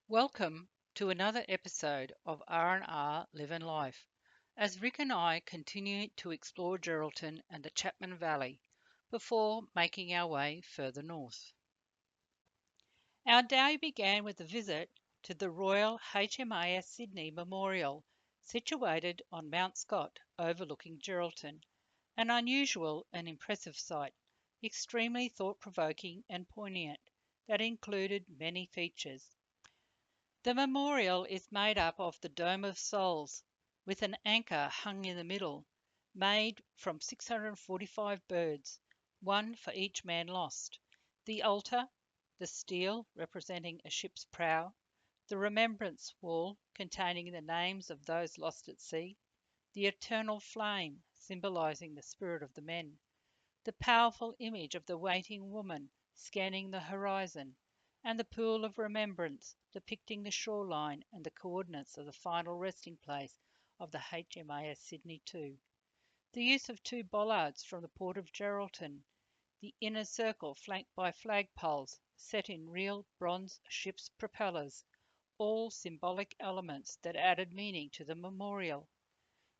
Welcome to another episode of R&R Live and Life, as Rick and I continue to explore Geraldton and the Chapman Valley before making our way further north. Our day began with a visit to the Royal HMAS Sydney Memorial, situated on Mount Scott overlooking Geraldton, an unusual and impressive sight, extremely thought-provoking and poignant, that included many features. The memorial is made up of the Dome of Souls, with an anchor hung in the middle, made from 645 birds, one for each man lost, the altar, the stele representing a ship's prow, the remembrance wall containing the names of those lost at sea, the eternal flame symbolizing the spirit of the men, the powerful image of the waiting woman scanning the horizon, and the pool of remembrance depicting the shoreline and the coordinates of the final resting place of the HMAS Sydney 2. The use of two bollards from the port of Geraldton, the inner circle flanked by flagpoles set in real bronze ship's propellers, all symbolic elements that added meaning to the memorial.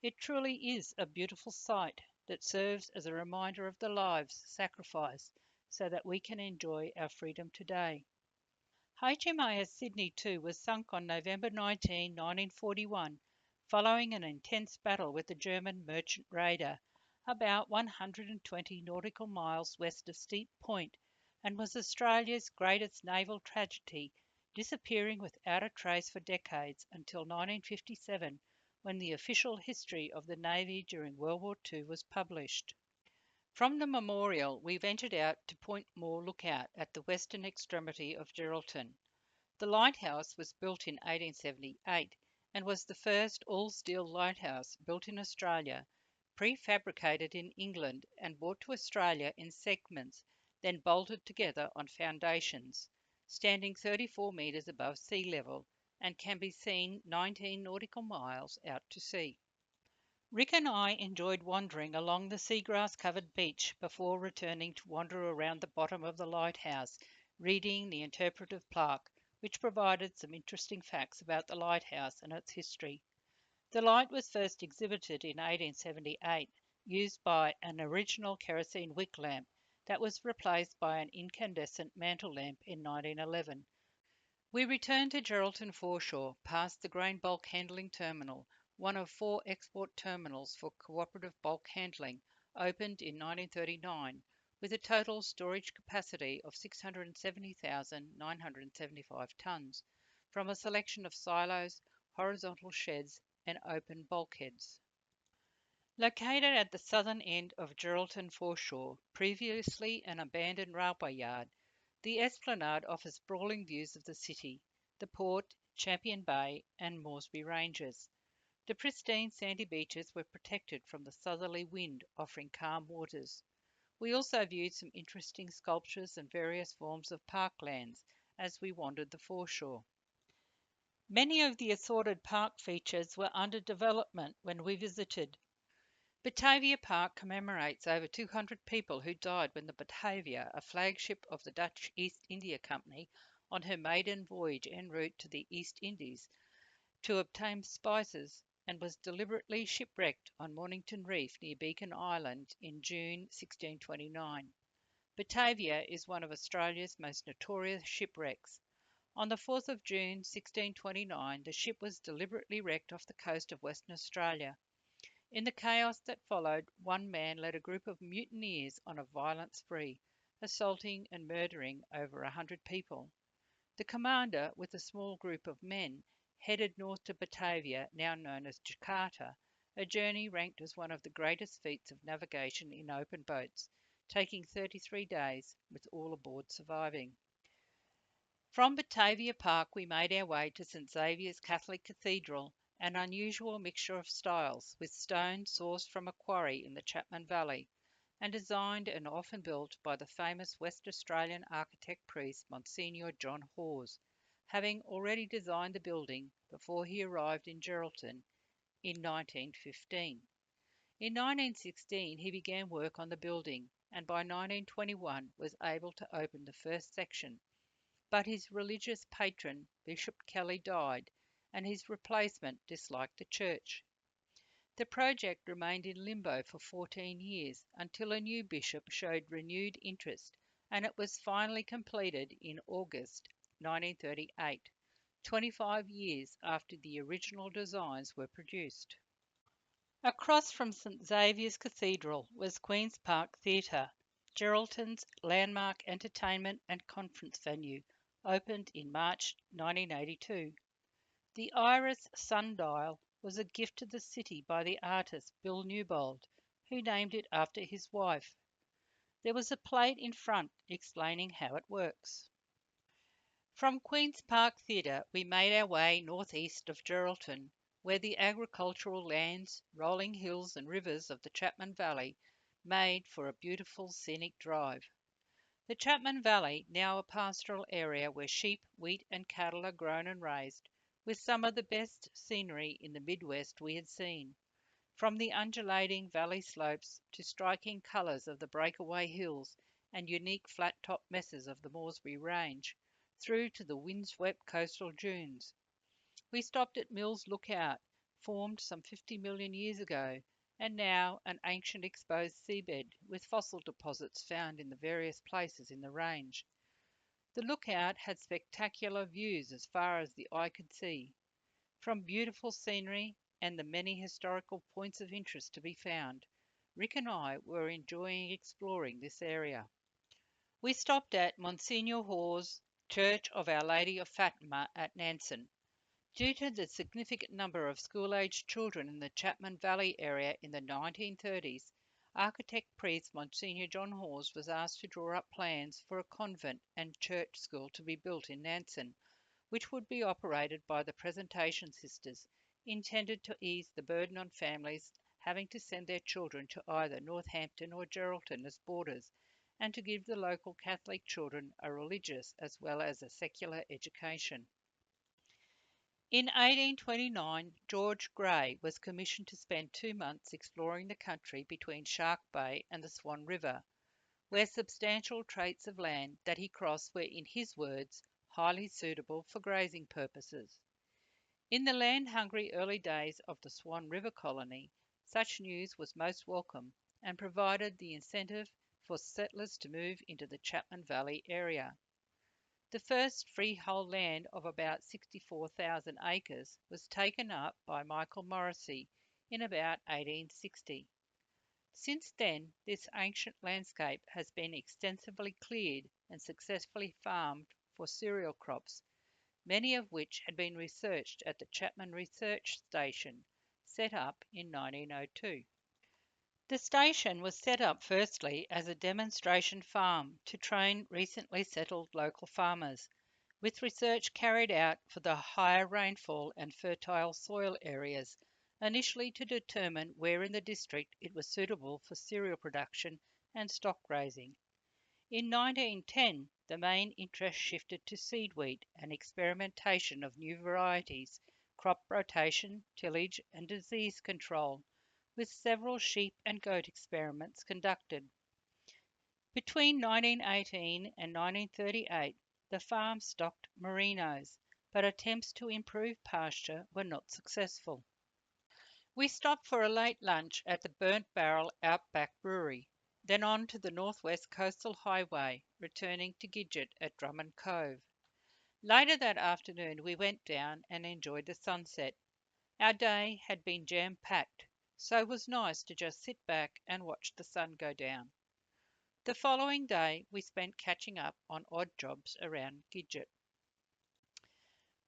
It truly is a beautiful sight that serves as a reminder of the lives sacrificed so that we can enjoy our freedom today. HMAS Sydney 2 was sunk on November 19, 1941, following an intense battle with the German merchant raider about 120 nautical miles west of Steep Point, and was Australia's greatest naval tragedy, disappearing without a trace for decades until 1957, when the official history of the Navy during World War II was published. From the memorial, we ventured out to Point Moore Lookout at the western extremity of Geraldton. The lighthouse was built in 1878 and was the first all-steel lighthouse built in Australia, prefabricated in England and brought to Australia in segments, then bolted together on foundations, standing 34 metres above sea level, and can be seen 19 nautical miles out to sea. Rick and I enjoyed wandering along the seagrass-covered beach before returning to wander around the bottom of the lighthouse, reading the interpretive plaque, which provided some interesting facts about the lighthouse and its history. The light was first exhibited in 1878, used by an original kerosene wick lamp that was replaced by an incandescent mantle lamp in 1911. We returned to Geraldton foreshore, past the grain bulk handling terminal, one of 4 export terminals for cooperative bulk handling, opened in 1939, with a total storage capacity of 670,975 tonnes, from a selection of silos, horizontal sheds, and open bulkheads. Located at the southern end of Geraldton foreshore, previously an abandoned railway yard, the esplanade offers sprawling views of the city, the port, Champion Bay, and Moresby Ranges. The pristine sandy beaches were protected from the southerly wind, offering calm waters. We also viewed some interesting sculptures and various forms of parklands as we wandered the foreshore. Many of the assorted park features were under development when we visited. Batavia Park commemorates over 200 people who died when the Batavia, a flagship of the Dutch East India Company, on her maiden voyage en route to the East Indies to obtain spices, and was deliberately shipwrecked on Mornington Reef near Beacon Island in June 1629. Batavia is one of Australia's most notorious shipwrecks. On the 4th of June 1629, the ship was deliberately wrecked off the coast of Western Australia. In the chaos that followed, one man led a group of mutineers on a violent spree, assaulting and murdering over 100 people. The commander, with a small group of men, headed north to Batavia, now known as Jakarta, a journey ranked as one of the greatest feats of navigation in open boats, taking 33 days, with all aboard surviving. From Batavia Park we made our way to St Xavier's Catholic Cathedral, an unusual mixture of styles, with stone sourced from a quarry in the Chapman Valley, and designed and often built by the famous West Australian architect priest Monsignor John Hawes, having already designed the building before he arrived in Geraldton in 1915. In 1916 he began work on the building, and by 1921 was able to open the first section, but his religious patron, Bishop Kelly, died, and his replacement disliked the church. The project remained in limbo for 14 years until a new bishop showed renewed interest, and it was finally completed in August 1938, 25 years after the original designs were produced. Across from St Xavier's Cathedral was Queen's Park Theatre, Geraldton's landmark entertainment and conference venue, opened in March 1982. The Iris sundial was a gift to the city by the artist Bill Newbold, who named it after his wife. There was a plate in front explaining how it works. From Queen's Park Theatre we made our way northeast of Geraldton, where the agricultural lands, rolling hills and rivers of the Chapman Valley made for a beautiful scenic drive. The Chapman Valley, now a pastoral area where sheep, wheat and cattle are grown and raised, with some of the best scenery in the Midwest we had seen, from the undulating valley slopes to striking colours of the breakaway hills and unique flat-top mesas of the Moresby Range, through to the windswept coastal dunes. We stopped at Mills Lookout, formed some 50 million years ago, and now an ancient exposed seabed with fossil deposits found in the various places in the range. The lookout had spectacular views as far as the eye could see. From beautiful scenery and the many historical points of interest to be found, Rick and I were enjoying exploring this area. We stopped at Monsignor Hawes' Church of Our Lady of Fatima at Nansen. Due to the significant number of school-aged children in the Chapman Valley area in the 1930s, architect priest Monsignor John Hawes was asked to draw up plans for a convent and church school to be built in Nansen, which would be operated by the Presentation Sisters, intended to ease the burden on families having to send their children to either Northampton or Geraldton as boarders, and to give the local Catholic children a religious as well as a secular education. In 1829, George Grey was commissioned to spend 2 months exploring the country between Shark Bay and the Swan River, where substantial tracts of land that he crossed were, in his words, highly suitable for grazing purposes. In the land-hungry early days of the Swan River colony, such news was most welcome and provided the incentive for settlers to move into the Chapman Valley area. The first freehold land of about 64,000 acres was taken up by Michael Morrissey in about 1860. Since then, this ancient landscape has been extensively cleared and successfully farmed for cereal crops, many of which had been researched at the Chapman Research Station, set up in 1902. The station was set up firstly as a demonstration farm to train recently settled local farmers, with research carried out for the higher rainfall and fertile soil areas, initially to determine where in the district it was suitable for cereal production and stock raising. In 1910, the main interest shifted to seed wheat and experimentation of new varieties, crop rotation, tillage, and disease control, with several sheep and goat experiments conducted. Between 1918 and 1938, the farm stocked merinos, but attempts to improve pasture were not successful. We stopped for a late lunch at the Burnt Barrel Outback Brewery, then on to the Northwest Coastal Highway, returning to Gidget at Drummond Cove. Later that afternoon we went down and enjoyed the sunset. Our day had been jam-packed, so it was nice to just sit back and watch the sun go down. The following day we spent catching up on odd jobs around Gidget.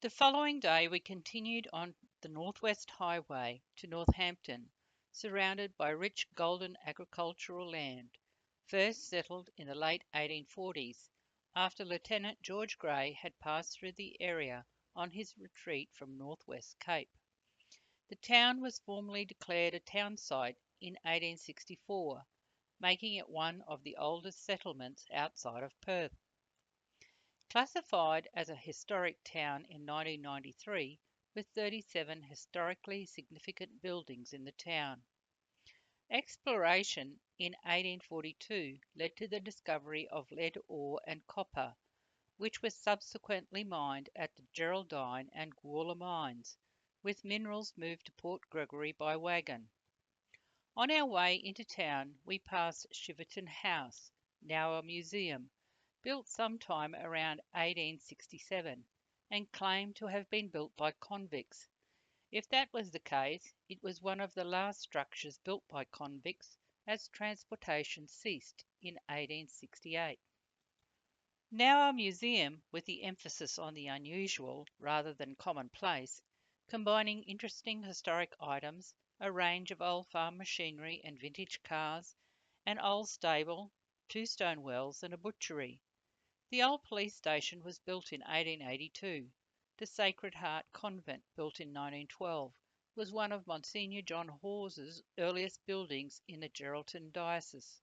The following day we continued on the Northwest Highway to Northampton, surrounded by rich golden agricultural land, first settled in the late 1840s, after Lieutenant George Grey had passed through the area on his retreat from Northwest Cape. The town was formally declared a town site in 1864, making it one of the oldest settlements outside of Perth. Classified as a historic town in 1993, with 37 historically significant buildings in the town. Exploration in 1842 led to the discovery of lead ore and copper, which was subsequently mined at the Geraldton and Gawler mines, with minerals moved to Port Gregory by wagon. On our way into town, we passed Shiverton House, now a museum, built sometime around 1867, and claimed to have been built by convicts. If that was the case, it was one of the last structures built by convicts, as transportation ceased in 1868. Now a museum, with the emphasis on the unusual rather than commonplace, combining interesting historic items, a range of old farm machinery and vintage cars, an old stable, two stone wells, and a butchery. The old police station was built in 1882. The Sacred Heart Convent, built in 1912, was one of Monsignor John Hawes's earliest buildings in the Geraldton diocese.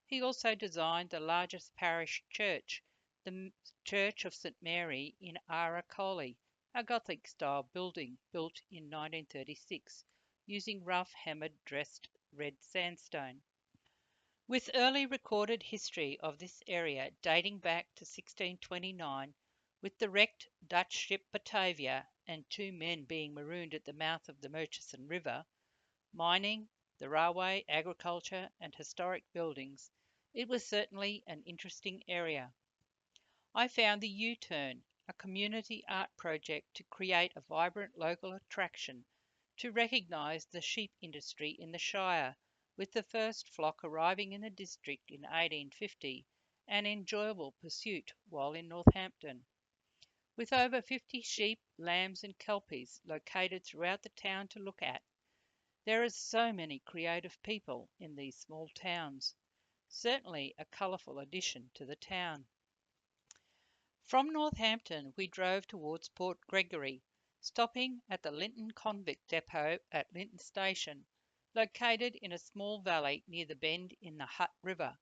He also designed the largest parish church, the Church of St Mary in Ara Coley, a Gothic-style building built in 1936, using rough hammered dressed red sandstone. With early recorded history of this area dating back to 1629, with the wrecked Dutch ship Batavia and two men being marooned at the mouth of the Murchison River, mining, the railway, agriculture, and historic buildings, it was certainly an interesting area. I found the U-Turn, a community art project to create a vibrant local attraction to recognise the sheep industry in the Shire, with the first flock arriving in the district in 1850, an enjoyable pursuit while in Northampton. With over 50 sheep, lambs, and kelpies located throughout the town to look at, there are so many creative people in these small towns. Certainly a colourful addition to the town. From Northampton we drove towards Port Gregory, stopping at the Linton Convict Depot at Linton Station, located in a small valley near the bend in the Hutt River.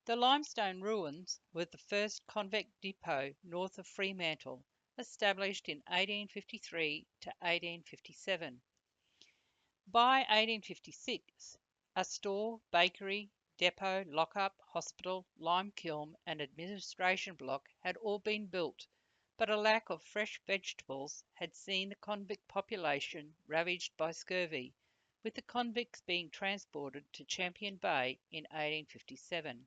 The limestone ruins were the first convict depot north of Fremantle, established in 1853 to 1857. By 1856, a store, bakery, depot, lockup, hospital, lime kiln, and administration block had all been built, but a lack of fresh vegetables had seen the convict population ravaged by scurvy, with the convicts being transported to Champion Bay in 1857.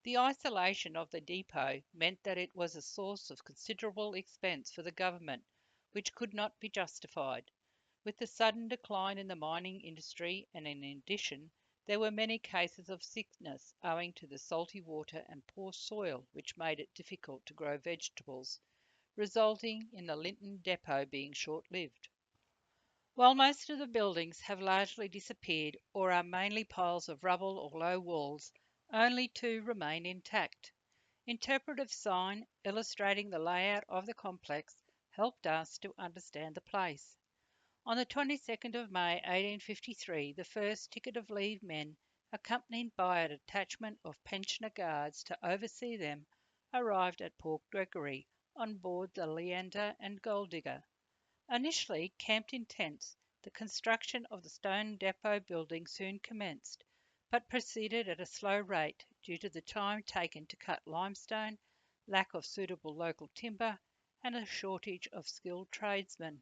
The isolation of the depot meant that it was a source of considerable expense for the government, which could not be justified. With the sudden decline in the mining industry, and in addition, there were many cases of sickness owing to the salty water and poor soil, which made it difficult to grow vegetables, resulting in the Linton depot being short-lived. While most of the buildings have largely disappeared or are mainly piles of rubble or low walls, only two remain intact. Interpretive sign illustrating the layout of the complex helped us to understand the place. On the 22nd of May 1853, the first ticket of leave men, accompanied by a detachment of pensioner guards to oversee them, arrived at Port Gregory on board the Leander and Gold Digger. Initially camped in tents, the construction of the stone depot building soon commenced, but proceeded at a slow rate due to the time taken to cut limestone, lack of suitable local timber, and a shortage of skilled tradesmen.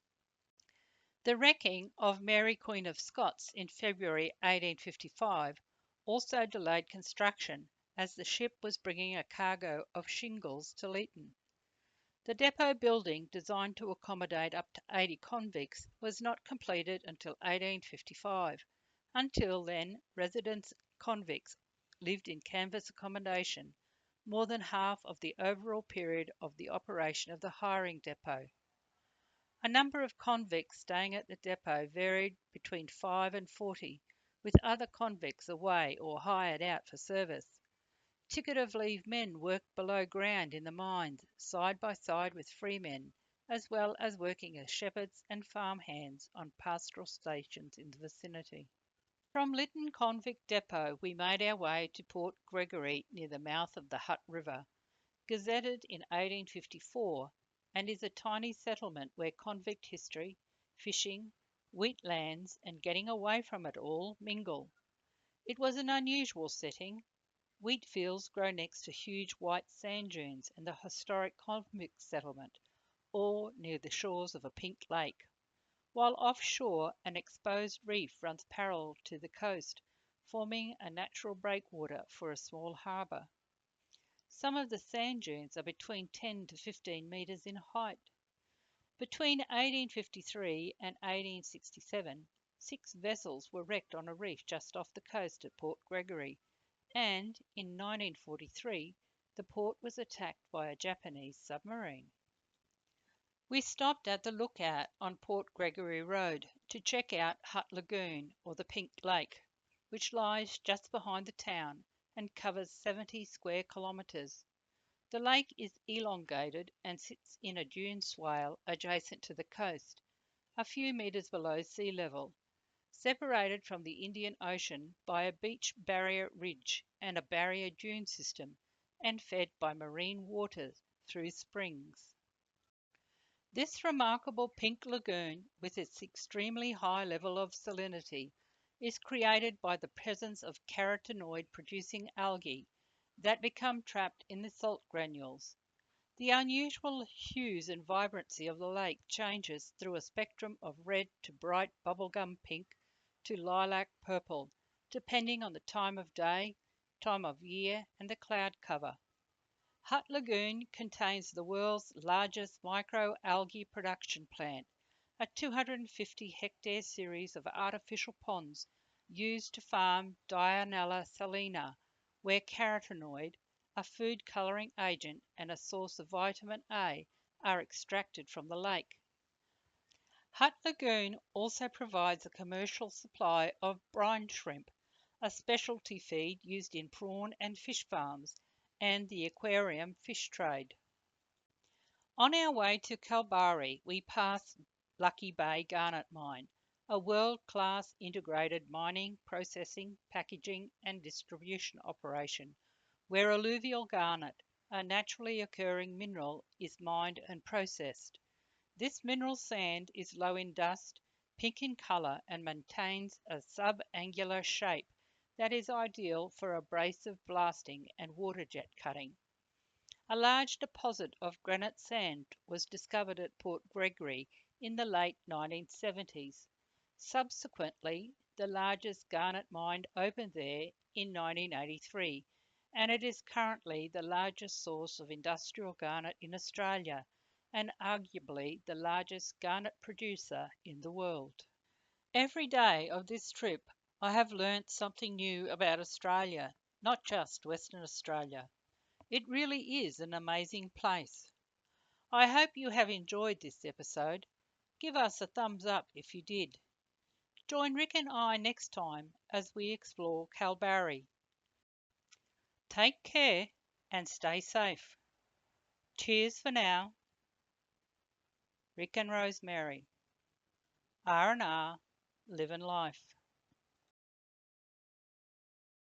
The wrecking of Mary Queen of Scots in February 1855 also delayed construction, as the ship was bringing a cargo of shingles to Leeton. The depot building, designed to accommodate up to 80 convicts, was not completed until 1855. Until then, resident convicts lived in canvas accommodation more than half of the overall period of the operation of the hiring depot. A number of convicts staying at the depot varied between 5 and 40, with other convicts away or hired out for service. Ticket of leave men worked below ground in the mines, side by side with free men, as well as working as shepherds and farm hands on pastoral stations in the vicinity. From Lytton Convict Depot we made our way to Port Gregory near the mouth of the Hutt River, gazetted in 1854, and is a tiny settlement where convict history, fishing, wheat lands, and getting away from it all mingle. It was an unusual setting. Wheat fields grow next to huge white sand dunes and the historic convict settlement, or near the shores of a pink lake, while offshore an exposed reef runs parallel to the coast, forming a natural breakwater for a small harbour. Some of the sand dunes are between 10 to 15 metres in height. Between 1853 and 1867, 6 vessels were wrecked on a reef just off the coast at Port Gregory, and in 1943 the port was attacked by a Japanese submarine. We stopped at the Lookout on Port Gregory Road to check out Hutt Lagoon, or the Pink Lake, which lies just behind the town and covers 70 square kilometres. The lake is elongated and sits in a dune swale adjacent to the coast, a few metres below sea level, separated from the Indian Ocean by a beach barrier ridge and a barrier dune system, and fed by marine waters through springs. This remarkable pink lagoon, with its extremely high level of salinity, is created by the presence of carotenoid-producing algae that become trapped in the salt granules. The unusual hues and vibrancy of the lake changes through a spectrum of red to bright bubblegum pink to lilac purple, depending on the time of day, time of year, and the cloud cover. Hutt Lagoon contains the world's largest microalgae production plant, a 250-hectare series of artificial ponds used to farm Dianella salina, where carotenoid, a food colouring agent and a source of vitamin A, are extracted from the lake. Hutt Lagoon also provides a commercial supply of brine shrimp, a specialty feed used in prawn and fish farms and the aquarium fish trade. On our way to Kalbarri, we passed Lucky Bay Garnet Mine, a world-class integrated mining, processing, packaging and distribution operation where alluvial garnet, a naturally occurring mineral, is mined and processed. This mineral sand is low in dust, pink in colour, and maintains a subangular shape that is ideal for abrasive blasting and water jet cutting. A large deposit of granite sand was discovered at Port Gregory in the late 1970s. Subsequently, the largest garnet mine opened there in 1983, and it is currently the largest source of industrial garnet in Australia and arguably the largest garnet producer in the world. Every day of this trip, I have learnt something new about Australia, not just Western Australia. It really is an amazing place. I hope you have enjoyed this episode. Give us a thumbs up if you did. Join Rick and I next time as we explore Kalbarri. Take care and stay safe. Cheers for now. Rick and Rosemary. R&R, living life.